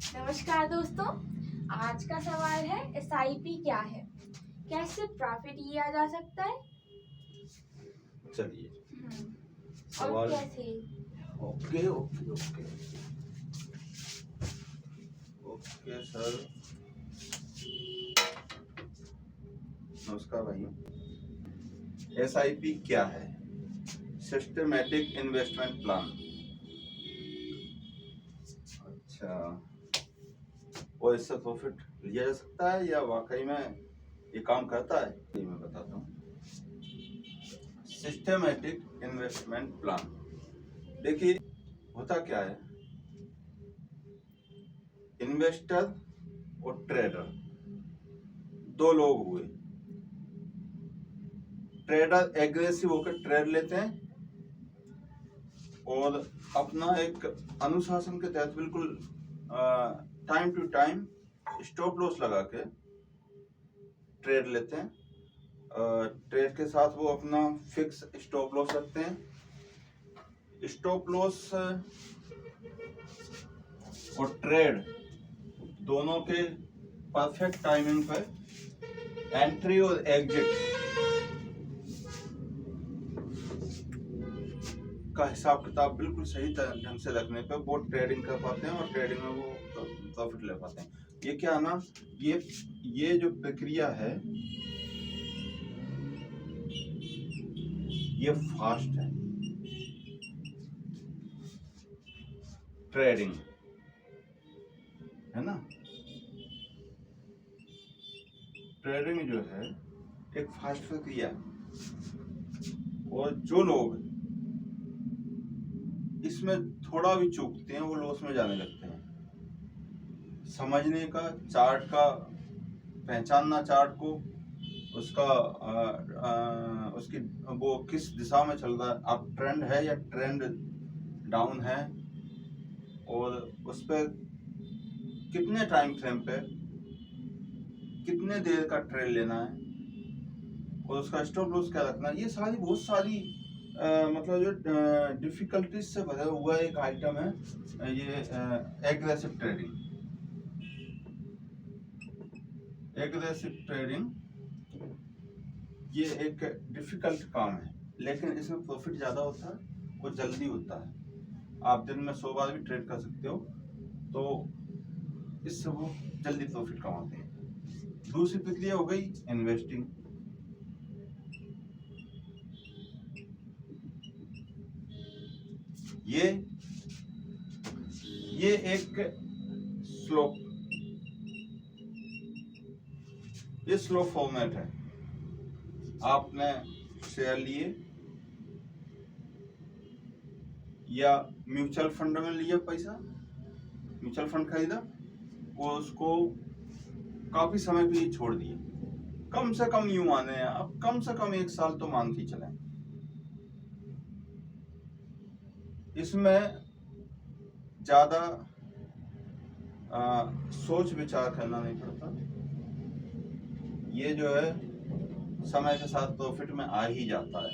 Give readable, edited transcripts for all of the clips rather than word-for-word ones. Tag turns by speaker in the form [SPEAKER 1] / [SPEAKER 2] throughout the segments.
[SPEAKER 1] नमस्कार दोस्तों। आज का सवाल है एसआईपी क्या है, कैसे प्रॉफिट लिया जा सकता है।
[SPEAKER 2] चलिए
[SPEAKER 1] और
[SPEAKER 2] सवाल।
[SPEAKER 1] कैसे।
[SPEAKER 2] Okay okay okay okay sir. नमस्कार भाइयों। एसआईपी क्या है? Systematic investment plan. अच्छा, और इससे प्रॉफिट लिया जा सकता है या वाकई में ये काम करता है, ये मैं बताता हूँ। सिस्टमैटिक इन्वेस्टमेंट प्लान, देखिए होता क्या है, इन्वेस्टर और ट्रेडर दो लोग हुए। ट्रेडर एग्रेसिव होकर ट्रेड लेते हैं और अपना एक अनुशासन के तहत बिल्कुल time to time stop loss लगा के ट्रेड लेते हैं। ट्रेड के साथ वो अपना फिक्स स्टॉप लॉस रखते हैं। स्टॉप लॉस और ट्रेड दोनों के परफेक्ट टाइमिंग पर एंट्री और एग्जिट का हिसाब किताब बिल्कुल सही ढंग से रखने पे वो ट्रेडिंग कर पाते हैं और ट्रेडिंग में वो प्रॉफिट ले पाते हैं। ये क्या है ना, ये जो प्रक्रिया है ये फास्ट है। ट्रेडिंग है ना, ट्रेडिंग जो है एक फास्ट प्रक्रिया है और जो लोग इसमें थोड़ा भी चूकते हैं वो लॉस में जाने लगते हैं। समझने का, चार्ट का पहचानना, चार्ट को उसका उसकी वो किस दिशा में चल रहा है, अब ट्रेंड है या ट्रेंड डाउन है, और उस पर कितने टाइम फ्रेम पे कितने देर का ट्रेड लेना है और उसका स्टॉप लॉस क्या रखना है। ये सारी बहुत सारी मतलब जो डिफिकल्टीज से भरा हुआ एक आइटम है ये एग्रेसिव ट्रेडिंग। एग्रेसिव ट्रेडिंग ये एक डिफिकल्ट काम है, लेकिन इसमें प्रॉफिट ज्यादा होता है और जल्दी होता है। आप दिन में 100 बार भी ट्रेड कर सकते हो, तो इससे वो जल्दी प्रॉफिट कमाते हैं। दूसरी प्रक्रिया हो गई इन्वेस्टिंग। ये एक स्लो ये स्लो फॉर्मेट है। आपने शेयर लिए या म्यूचुअल फंड में लिया पैसा, म्यूचुअल फंड खरीदा और उसको काफी समय के लिए छोड़ दिया। कम से कम यूं माने आप कम से कम 1 साल तो मान के चलें। इसमें ज्यादा सोच विचार करना नहीं पड़ता। ये जो है समय के साथ प्रॉफिट में आ ही जाता है।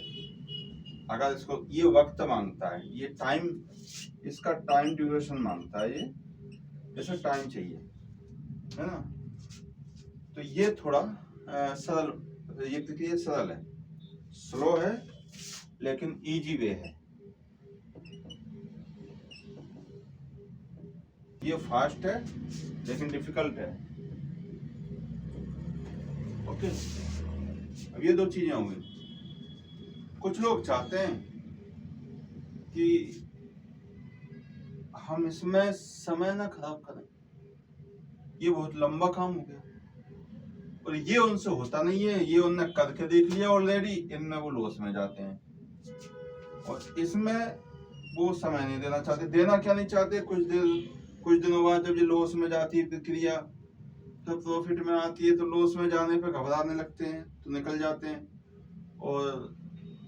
[SPEAKER 2] अगर इसको, ये वक्त मांगता है, ये टाइम, इसका टाइम ड्यूरेशन मांगता है, ये जैसे टाइम चाहिए, है ना। तो ये थोड़ा सरल, ये प्रक्रिया सरल है, स्लो है लेकिन इजी वे है। ये फास्ट है लेकिन डिफिकल्ट है। ओके, अब ये दो चीजें होंगी। कुछ लोग चाहते हैं कि हम इसमें समय ना खराब करें, ये बहुत लंबा काम हो गया, और ये उनसे होता नहीं है, ये उनने करके देख लिया ऑलरेडी, इनमें वो लॉस में जाते हैं। और इसमें वो समय नहीं देना चाहते। देना क्या नहीं चाहते, कुछ दिनों बाद जब ये लॉस में जाती है प्रक्रिया, तो प्रॉफिट में आती है तो लॉस में जाने पर घबराने लगते हैं तो निकल जाते हैं। और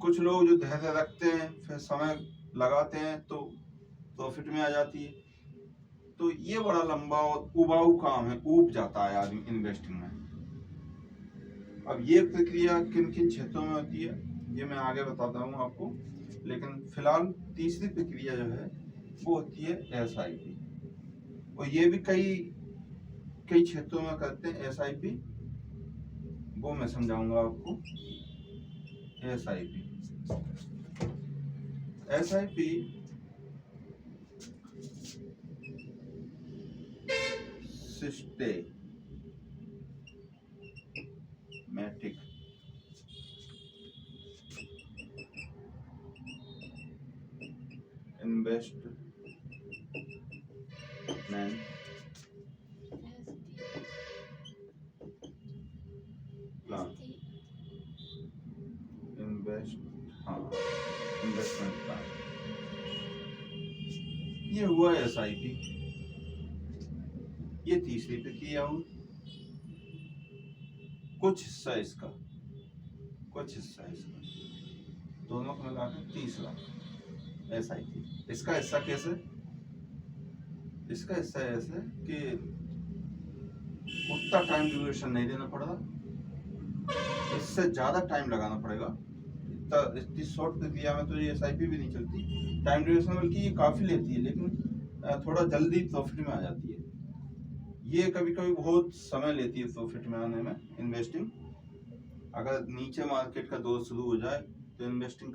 [SPEAKER 2] कुछ लोग जो धैर्य रखते हैं फिर समय लगाते हैं तो प्रॉफिट में आ जाती है। तो ये बड़ा लंबा और उबाऊ काम है, ऊब जाता है आदमी इन्वेस्टिंग में। अब ये प्रक्रिया किन किन क्षेत्रों में होती है ये मैं आगे बताता हूँ आपको, लेकिन फिलहाल तीसरी प्रक्रिया जो है वो होती है एसआईपी। और ये भी कई कई क्षेत्रों में करते हैं एसआईपी, वो मैं समझाऊंगा आपको। SIP SIP systematic investment plan, investment plan, ये हुआ एसआईपी। ये तीसरी प्रक्रिया हुई। कुछ हिस्सा इसका दोनों को मिलाकर तीसरा एसआईपी। इसका हिस्सा कैसे? इसका हिस्सा ऐसे कि उतना टाइम ड्यूरेशन नहीं देना पड़ेगा, इससे ज्यादा टाइम लगाना पड़ेगा। इतनी शॉर्ट प्रक्रिया में तो ये एसआईपी भी नहीं चलती। टाइम ड्यूरेशन बल्कि ये काफी लेती है, लेकिन थोड़ा जल्दी प्रॉफिट में आ जाती है। ये कभी कभी बहुत समय लेती है प्रॉफिट में आने में इन्वेस्टिंग। अगर नीचे मार्केट का दौर शुरू हो जाए तो इन्वेस्टिंग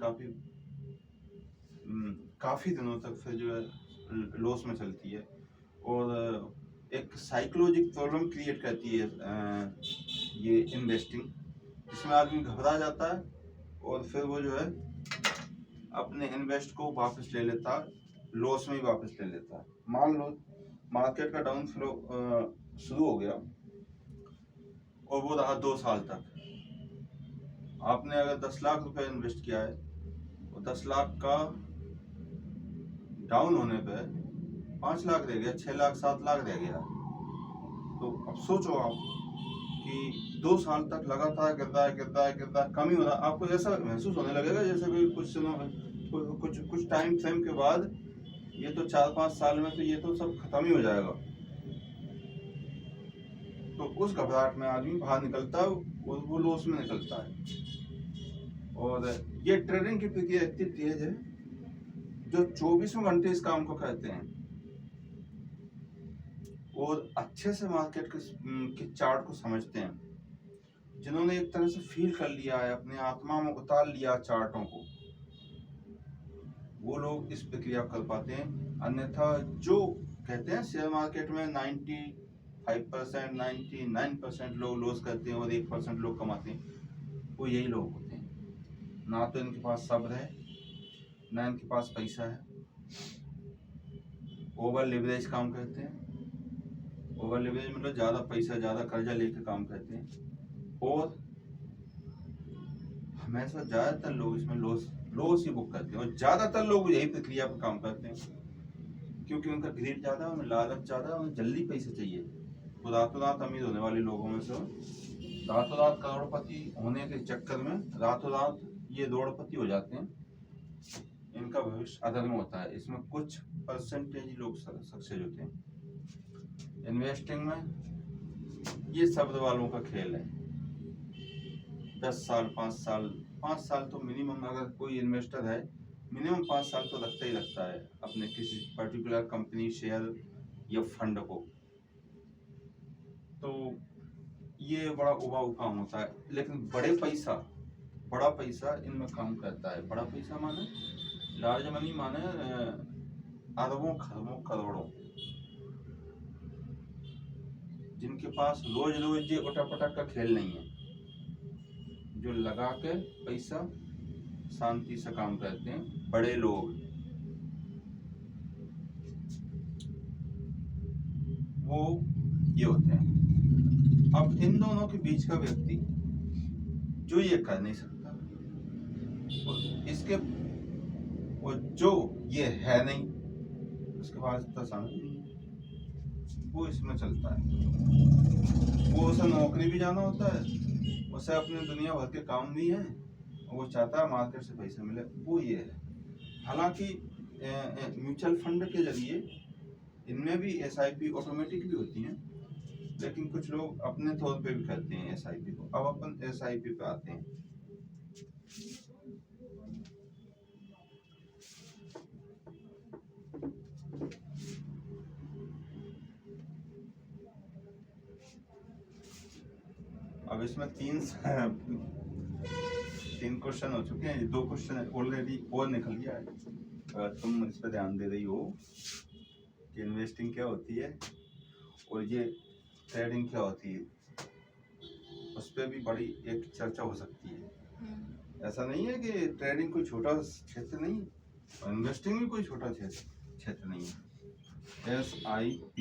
[SPEAKER 2] काफी दिनों तक फिर जो है लॉस में चलती है, और एक साइकोलॉजिक प्रॉब्लम क्रिएट करती है ये इन्वेस्टिंग, जिसमें आदमी घबरा जाता है और फिर वो जो है अपने इन्वेस्ट को वापस ले लेता है, लॉस में ही वापस ले लेता है। मान लो मार्केट का डाउन फ्लो शुरू हो गया और वो रहा 2 साल तक। आपने अगर 10 लाख रुपए इन्वेस्ट किया है और 10 लाख का डाउन होने पे 5 लाख रह गया, 6 लाख 7 लाख रह गया, तो अब सोचो आप कि 2 साल तक लगातार गिरता है कम ही हो रहा, आपको ऐसा महसूस होने लगेगा जैसे कोई कुछ टाइम फ्रेम के बाद ये तो 4-5 साल में तो ये तो सब खत्म ही हो जाएगा। तो उस घबराहट में आदमी बाहर निकलता है और वो लॉस में निकलता है। और ये ट्रेडिंग की प्रक्रिया इतनी तेज है, जो 24 घंटे इस काम को करते हैं और अच्छे से मार्केट के चार्ट को समझते हैं, जिन्होंने एक तरह से फील कर लिया है, अपने आत्मा में उतार लिया चार्टों को, वो लोग इस प्रक्रिया कर पाते हैं। अन्यथा जो कहते हैं शेयर मार्केट में 95%, 99% लोग लॉस करते हैं और 1% लोग कमाते हैं, वो यही लोग होते हैं। ना तो इनके पास सब्र है, ना इनके पास पैसा है, ओवर लिवरेज काम करते हैं। ओवर लिवरेज मतलब ज्यादा पैसा, ज्यादा कर्जा लेकर काम करते हैं, और हमेशा ज्यादातर लोग इसमें लॉस ही बुक करते हैं। और ज्यादातर लोग यही प्रक्रिया पर काम करते हैं, क्योंकि उनका ग्रीड ज्यादा है, उन्हें लालच ज्यादा है, उन्हें जल्दी पैसे चाहिए। तो रातों रात अमीर होने वाले लोगों में से रातों रात करोड़पति होने के चक्कर में रातों रात ये दौड़पति हो जाते हैं। इनका भविष्य अदर में होता है। इसमें कुछ परसेंटेज लोग सक्सेस होते हैं। इन्वेस्टिंग में ये शब्द वालों का खेल है। 10 साल 5 साल तो मिनिमम, अगर कोई इन्वेस्टर है मिनिमम 5 साल तो लगता ही लगता है अपने किसी पर्टिकुलर कंपनी, शेयर या फंड को। तो ये बड़ा उबाऊ काम होता है, लेकिन बड़ा पैसा इनमें काम करता है। बड़ा पैसा माने लार्ज मनी, माने अरबों खरबों करोड़ों, जिनके पास रोज रोज ये उटक का खेल नहीं है, जो लगा के पैसा शांति से काम करते हैं, बड़े लोग, वो ये होते हैं। अब इन दोनों के बीच का व्यक्ति जो ये कर नहीं सकता, इसके और जो ये है नहीं, उसके पास इतना समय नहीं, वो इसमें चलता है। वो उसे नौकरी भी जाना होता है, उसे अपने दुनिया भर के काम भी है, वो चाहता है मार्केट से पैसे मिले, वो ये है। हालांकि म्यूचुअल फंड के जरिए इनमें भी एसआईपी ऑटोमेटिक भी होती हैं, लेकिन कुछ लोग अपने तौर पे भी करते हैं एसआईपी को। अब अपन एसआईपी पे आते हैं। इसमें तीन क्वेश्चन हो चुके हैं, 2 क्वेश्चन ऑलरेडी और निकल गया है। अगर तुम इस पर ध्यान दे रही हो कि इन्वेस्टिंग क्या होती है और ये ट्रेडिंग क्या होती है, उस पर भी बड़ी एक चर्चा हो सकती है। ऐसा नहीं है कि ट्रेडिंग कोई छोटा क्षेत्र नहीं है और इन्वेस्टिंग भी कोई छोटा क्षेत्र नहीं है। SIP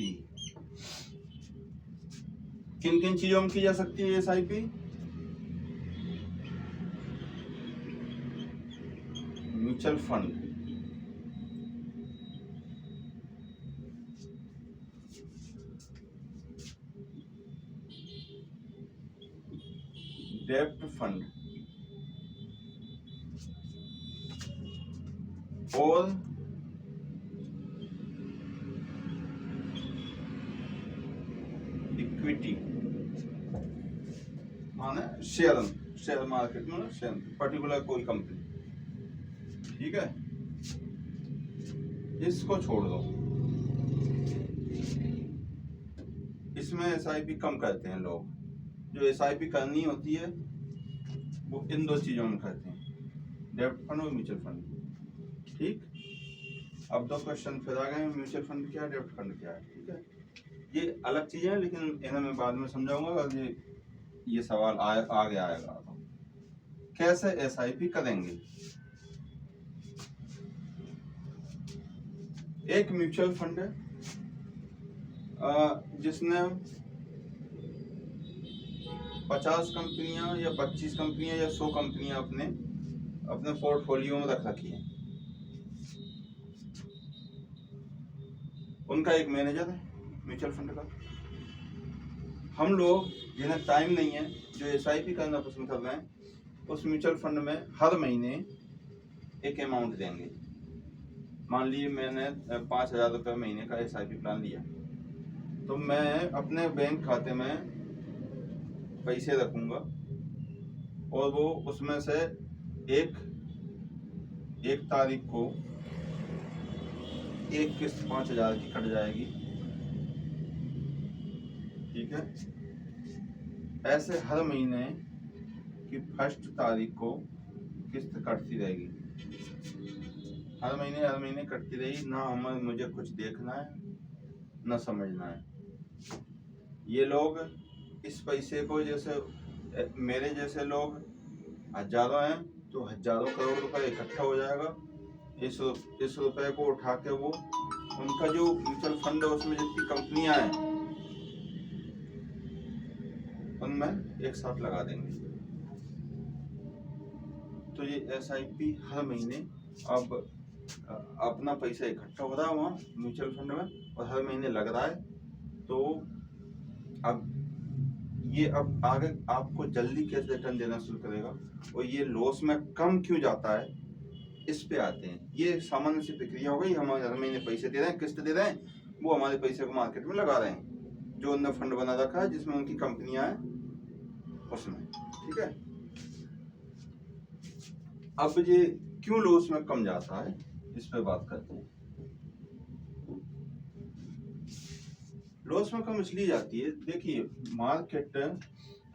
[SPEAKER 2] किन किन चीजों में की जा सकती है SIP? म्यूचुअल फंड, डेब्ट फंड और इक्विटी माने शेयर मार्केट में शेयर पर्टिकुलर कोई कंपनी, ठीक है। इसको छोड़ दो, इसमें SIP कम करते हैं लोग। जो SIP करनी होती है वो इन 2 चीजों में करते हैं, डेब्ट फंड और म्यूचुअल फंड, ठीक। अब 2 क्वेश्चन फिर आ गए, म्यूचुअल फंड क्या है, डेब्ट फंड क्या है, ठीक है। ये अलग चीजें हैं लेकिन इन्हें मैं बाद में समझाऊंगा और ये सवाल आगे आएगा। तो कैसे SIP करेंगे? एक म्यूचुअल फंड है जिसने 50 कंपनियां या 25 कंपनियां या 100 कंपनियां अपने पोर्टफोलियो में रख रखी हैं। उनका एक मैनेजर है म्यूचुअल फंड का। हम लोग जिन्हें टाइम नहीं है, जो SIP करना पसंद कर रहे हैं, उस म्यूचुअल फंड में हर महीने एक अमाउंट देंगे। मान लीजिए मैंने 5,000 रुपये महीने का SIP प्लान लिया, तो मैं अपने बैंक खाते में पैसे रखूंगा और वो उसमें से एक तारीख को एक किस्त 5,000 की कट जाएगी, ठीक है। ऐसे हर महीने की 1 तारीख को किस्त कटती रहेगी, हर महीने कटती रहेगी। ना मुझे कुछ देखना है ना समझना है। ये लोग इस पैसे को, जैसे मेरे जैसे लोग हजारों हैं तो हजारों करोड़ रुपए इकट्ठा हो जाएगा। इस रुपए को उठा के वो उनका जो म्यूचुअल फंड है उसमें जितनी कंपनियां हैं उनमें एक साथ लगा देंगे। तो ये SIP हर महीने अब अपना पैसा इकट्ठा हो रहा है वहाँ म्यूचुअल फंड में और हर महीने लग रहा है। तो अब ये अब आगे आपको जल्दी कैसे रिटर्न देना शुरू करेगा और ये लॉस में कम क्यों जाता है, इस पे आते हैं। ये सामान्य सी प्रक्रिया हो गई। हम हर महीने पैसे दे रहे हैं, किस्त दे रहे हैं, वो हमारे पैसे को मार्केट में लगा रहे हैं जो उन्होंने फंड बना रखा है जिसमें उनकी कंपनियां हैं उसमें, ठीक है। अब ये क्यों लॉस में कम जाता है इस पे बात करते हैं। लॉस में कम इसलिए जाती है, देखिए मार्केट,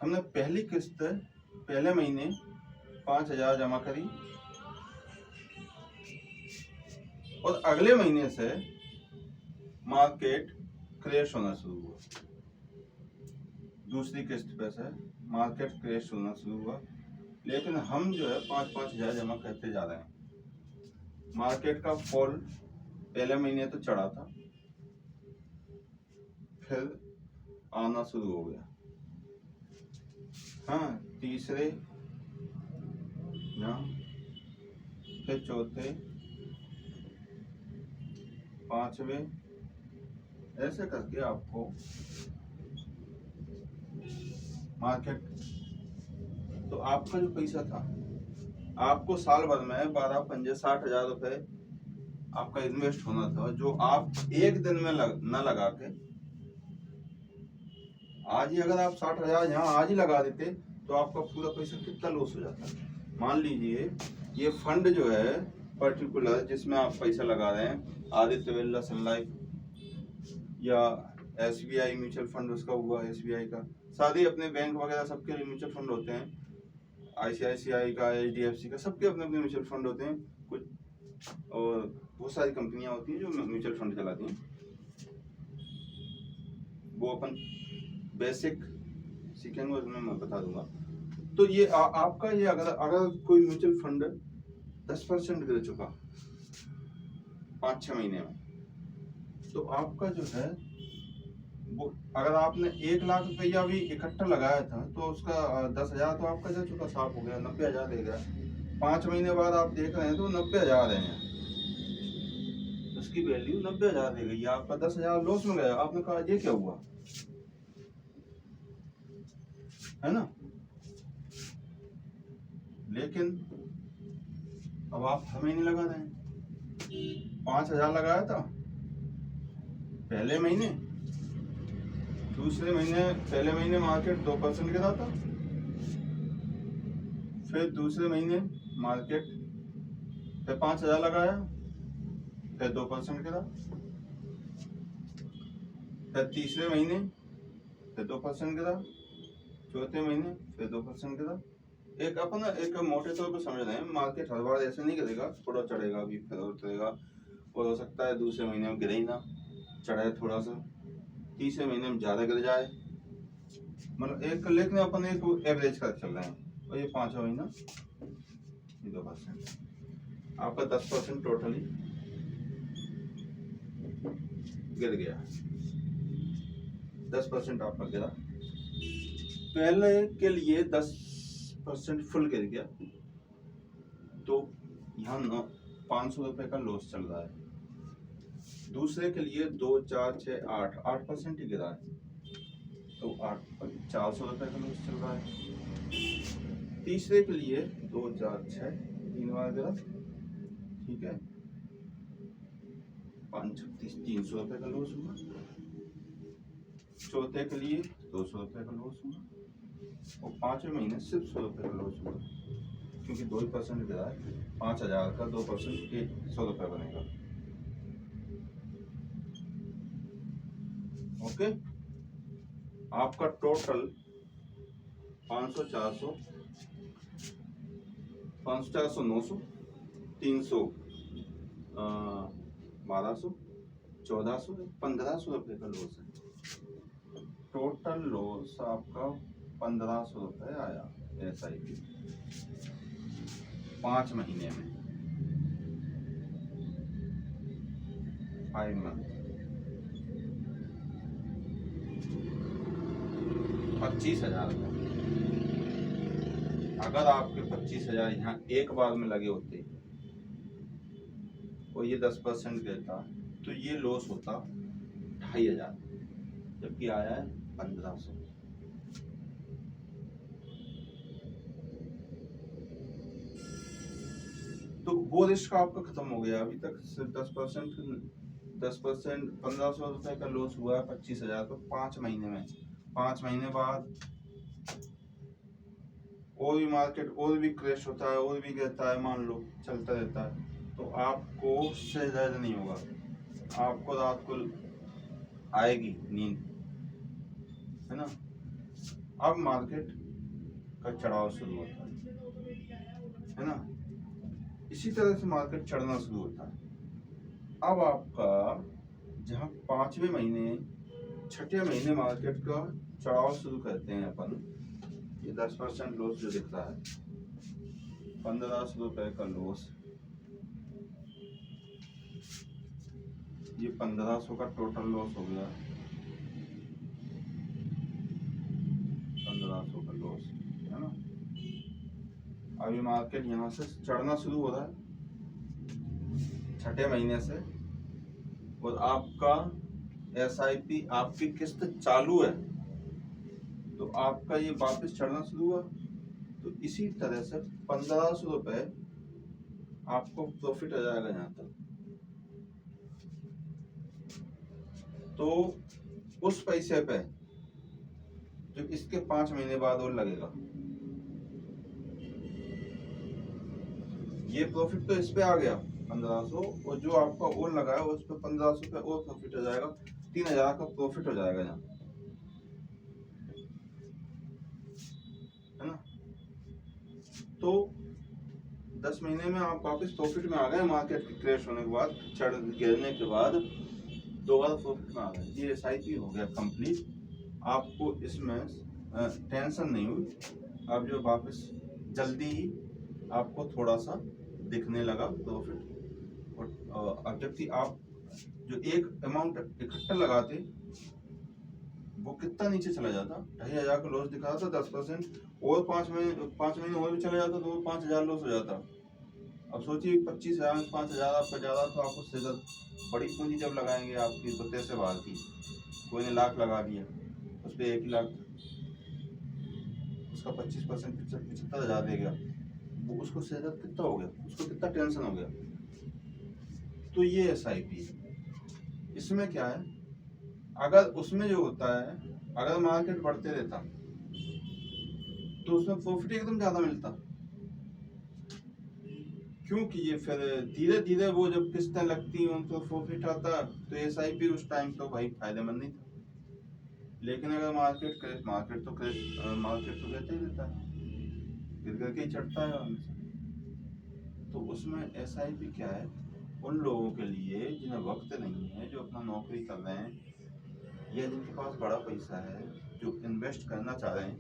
[SPEAKER 2] हमने पहली किस्त पहले महीने 5,000 जमा करी और अगले महीने से मार्केट क्रैश होना शुरू हुआ। दूसरी किस्त पे से मार्केट क्रैश होना शुरू हुआ, लेकिन हम जो है 5,000 जमा करते जा रहे हैं। मार्केट का फॉल पहले महीने तो चढ़ा था, फिर आना शुरू हो गया। हाँ, तीसरे ना, फिर चौथे, पांचवें, ऐसे करके आपको मार्केट, तो आपका जो पैसा था, आपको साल भर में 12-15-60,000 रुपए आपका इन्वेस्ट होना था, जो आप एक दिन में न लगा के आज ही अगर आप 60,000 यहाँ आज ही लगा देते तो आपका पूरा पैसा कितना लॉस हो जाता। मान लीजिए ये फंड जो है पर्टिकुलर जिसमें आप पैसा लगा रहे हैं, आदित्य बिरला सन लाइफ या SBI म्यूचुअल फंड उसका हुआ, SBI का सारे अपने बैंक वगैरह सबके लिए म्यूचुअल फंड होते हैं, ICICI का, HDFC का, सबके अपने अपने म्यूचुअल फंड होते हैं कुछ, और बहुत सारी कंपनियां होती हैं जो म्यूचुअल फंड चलाती हैं। वो अपन बेसिक सीखेंगे उसमें मैं बता दूंगा। तो ये आपका ये अगर कोई म्यूचुअल फंड 10% गिर चुका 5-6 महीने में, तो आपका जो है वो, अगर आपने 1 लाख रुपया भी इकट्ठा लगाया था तो उसका 10,000 तो आपका जा चुका, साफ हो गया, 90,000 दे गया। 5 महीने बाद आप देख रहे हैं तो 90,000 है, उसकी वैल्यू 90,000 दे गई, आपका 10,000 लॉस में गया। आपने कहा ये क्या हुआ, है ना। लेकिन अब आप हर महीने लगा रहे हैं, 5,000 लगाया था पहले महीने, दूसरे महीने, पहले महीने मार्केट 2% गिरा था, फिर दूसरे महीने मार्केट फिर 5,000 लगाया, फिर 2% गिरा, फिर तीसरे महीने फिर 2% गिरा, चौथे महीने फिर 2% गिरा। एक मोटे तौर पर समझ रहे हैं, मार्केट हर बार ऐसे नहीं गिरेगा, थोड़ा चढ़ेगा भी फिर उतरेगा, और हो सकता है दूसरे महीने में गिरे ही ना, चढ़े थोड़ा सा, तीसरे महीने में ज्यादा गिर जाए, मतलब एक, लेकिन अपन एक एवरेज कर चल रहे हैं। और ये 5वां महीना 2%, आपका 10% टोटली गिर गया, 10% आपका गिरा। पहले के लिए 10% फुल गिर गया, तो यहाँ 500 रुपए का लॉस चल रहा है। दूसरे के लिए 2, 4, 6, 8% ही गिरा है, तो 400 रुपए का लॉस चल रहा है। तीसरे के लिए 2, 4, 6 3 बार गिरा, ठीक है, 5, 36, 300 रुपए का लॉस हुआ। चौथे के लिए 200 रुपए का लॉस हुआ, और 5वें महीने सिर्फ 100 रुपए का लॉस हुआ, क्योंकि 2% गिरा है, 5,000 का 2% 100 रुपए बनेगा। ओके, आपका टोटल 500, 400, 500, 400, 900, 300, 1200, 1400, 1500 रुपए का लॉस है। टोटल लॉस आपका 1500 रुपए आया SIP 5 महीने में, 5 मंथ, 25,000 का। अगर आपके 25,000 यहाँ एक बार में लगे होते और ये 10% गिरता, तो ये लॉस होता 2,500, जबकि आया है 1,500। तो वो रिस्क आपका खत्म हो गया। अभी तक सिर्फ 10%, 1,500 रुपए का लॉस हुआ है 25,000 का 5 महीने में। 5 महीने बाद और भी मार्केट और भी क्रैश होता है, और भी गिरता है, मान लो चलता रहता है, तो आपको उससे दर्द नहीं होगा, आपको रात को आएगी नींद, है ना। अब मार्केट का चढ़ाव शुरू होता है ना, इसी तरह से मार्केट चढ़ना शुरू होता है। अब आपका जहाँ 5वें महीने, 6ठे महीने मार्केट का चढ़ाव शुरू करते हैं अपन, ये 10% लॉस जो दिख रहा है, 1,500 रुपए का लॉस, ये 1,500 का टोटल लॉस हो गया, 1,500 का लॉस, है ना। अभी मार्केट यहाँ से चढ़ना शुरू हो रहा है 6ठे महीने से, और आपका SIP आपकी किस्त चालू है, तो आपका ये वापस चढ़ना शुरू हुआ, तो इसी तरह से 1,500 रुपए आपको प्रॉफिट आ जाएगा यहाँ तक। तो उस पैसे पे जो इसके 5 महीने बाद और लगेगा, ये प्रॉफिट तो इस पे आ गया 1,500, और जो आपका और लगा है उस पे 1,500 पे और प्रॉफिट हो जाएगा, 3,000 का प्रॉफिट हो जाएगा यहाँ। तो 10 महीने में आप वापस प्रॉफिट में आ गए, मार्केट क्रैश होने के बाद, गिरने के बाद दोबारा प्रॉफिट में आ गए। ये SIP हो गया कंप्लीट। आपको इसमें टेंशन नहीं हुई। अब जो वापस जल्दी ही आपको थोड़ा सा दिखने लगा प्रॉफिट। और अब जबकि आप जो एक अमाउंट इकट्ठा लगाते वो कितना नीचे चला जाता, 2,500 का लॉस दिखा था 10%, और 5 महीने और भी चला जाता तो 5,000 लॉस हो जाता। अब सोचिए 25,000 में 5,000 आपका ज्यादा, तो आप उससे बड़ी पूंजी जब लगाएंगे आपकी तो कैसे बाहर की। कोई ने लाख लगा दिया, उस पर 1 लाख, उसका 25% 75,000 दे गया, वो उसको ज्यादा कितना हो गया, उसको कितना टेंशन हो गया। तो ये SIP है। इसमें क्या है, अगर उसमें जो होता है, अगर मार्केट बढ़ते रहता तो उसमें प्रॉफिट एकदम ज्यादा मिलता, क्योंकि ये फिर धीरे धीरे वो जब किस्तें लगती उनको प्रॉफिट आता, तो SIP उस टाइम तो भाई फायदेमंद नहीं था। लेकिन अगर मार्केट तो रहता ही रहता है, गिर करके ही चढ़ता है हमेशा। तो उसमें SIP क्या है, उन लोगों के लिए जिन्हें वक्त नहीं है, जो अपना नौकरी कर रहे हैं, या जिनके पास बड़ा पैसा है, जो इन्वेस्ट करना चाह रहे हैं,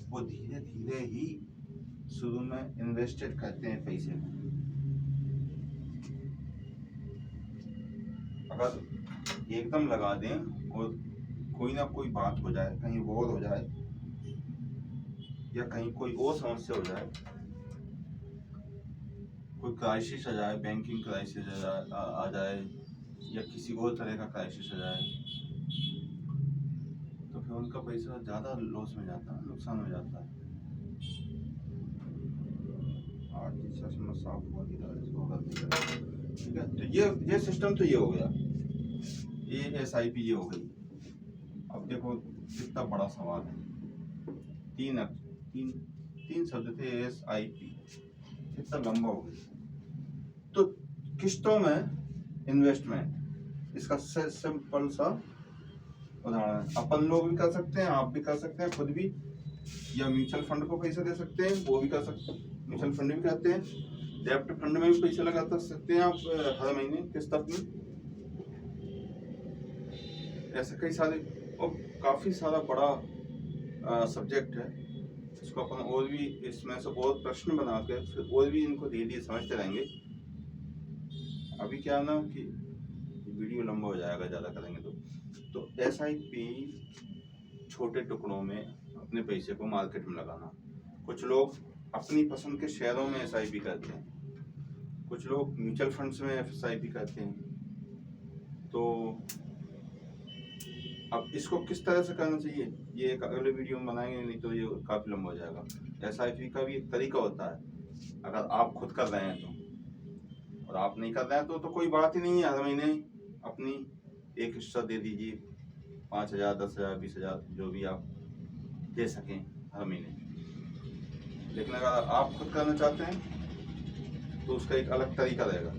[SPEAKER 2] वो धीरे धीरे ही शुरू में इन्वेस्टेड करते हैं पैसे को। अगर एकदम लगा दें और कोई ना कोई बात हो जाए, कहीं वॉर हो जाए या कहीं कोई और समस्या हो जाए, कोई क्राइसिस आ जाए, बैंकिंग क्राइसिस आ जाए या किसी और तरह का क्राइसिस आ जाए, तो फिर उनका पैसा ज्यादा लॉस में जाता है, नुकसान हो जाता है। साफ हुआ ठीक है। तो ये सिस्टम तो ये हो गया, ये SIP ये हो गई। अब देखो कितना बड़ा सवाल है, तीन शब्द थे SIP, कितना लंबा हो गया। तो किस्तों में इन्वेस्टमेंट, इसका सिंपल सा उदाहरण अपन लोग भी कर सकते हैं, आप भी कर सकते हैं खुद भी, या म्यूचुअल फंड को पैसे दे सकते हैं, वो भी कर सकते हैं, म्यूचुअल फंड भी कहते हैं, डेब्ट फंड में भी पैसे लगा सकते हैं आप हर महीने किस्त अपनी। ऐसे कई सारे और काफी सारा बड़ा सब्जेक्ट है, इसको अपन और भी इसमें से और प्रश्न बना के फिर और भी इनको धीरे धीरे समझते रहेंगे। अभी क्या ना कि वीडियो लंबा हो जाएगा ज्यादा करेंगे तो SIP छोटे टुकड़ों में अपने पैसे को मार्केट में लगाना। कुछ लोग अपनी पसंद के शेयरों में SIP करते हैं, कुछ लोग म्यूचुअल फंड्स में SIP करते हैं। तो अब इसको किस तरह से करना चाहिए, ये एक अगले वीडियो में बनाएंगे, नहीं तो ये काफी लंबा हो जाएगा। SIP का भी एक तरीका होता है, अगर आप खुद कर रहे हैं तो, और आप नहीं कर रहे हैं तो कोई बात ही नहीं है, हर महीने अपनी एक हिस्सा दे दीजिए, 5,000 10,000 20,000 जो भी आप दे सकें हर महीने। लेकिन अगर आप खुद करना चाहते हैं तो उसका एक अलग तरीका रहेगा।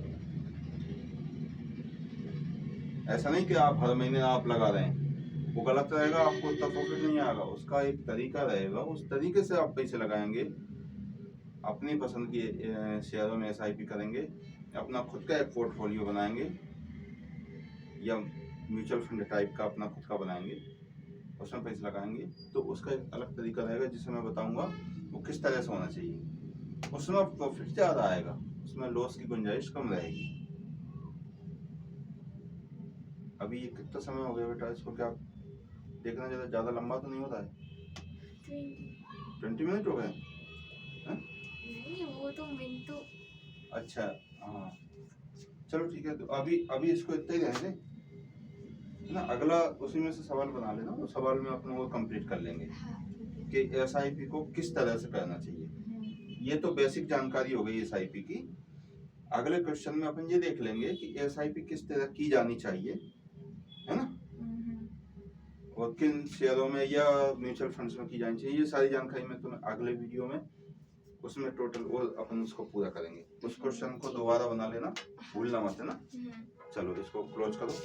[SPEAKER 2] ऐसा नहीं कि आप हर महीने आप लगा रहे हैं, वो गलत रहेगा, आपको उतना प्रॉफिट नहीं आएगा। उसका एक तरीका रहेगा, उस तरीके से आप पैसे लगाएंगे, अपनी पसंद के शेयरों में SIP करेंगे, अपना खुद का एक पोर्टफोलियो बनाएंगे या म्यूचुअल फंड टाइप का अपना खुद का बनाएंगे, उसमें पैसे लगाएंगे। तो उसका एक अलग तरीका रहेगा जिसे मैं बताऊंगा वो किस तरह से होना चाहिए। उसमें प्रॉफिट ज़्यादा आएगा, उसमें लॉस की गुंजाइश कम रहेगी। अभी ये कितना समय हो गया बेटा, इसको क्या देखना, ज़्यादा लंबा तो नहीं होता है? 20 मिनट हो गए?
[SPEAKER 1] नहीं, वो तो मिनटों।
[SPEAKER 2] अच्छा हाँ, चलो ठीक है। तो अभी इसको इतना ही रहने दें ना, अगला उसी में से सवाल बना लेना, वो सवाल में अपन वो कंप्लीट कर लेंगे कि SIP को किस तरह से करना चाहिए। ये तो बेसिक जानकारी हो गई SIP की। अगले क्वेश्चन में अपन ये देख लेंगे कि SIP किस तरह की जानी चाहिए, है ना, और किन शेयरों में या म्यूचुअल फंड्स में की जानी चाहिए। ये सारी जानकारी मैं तुम्हें अगले वीडियो में उसमें टोटल और अपन उसको पूरा करेंगे। उस क्वेश्चन को दोबारा बना लेना, भूलना मत, है ना। चलो इसको क्लोज करो।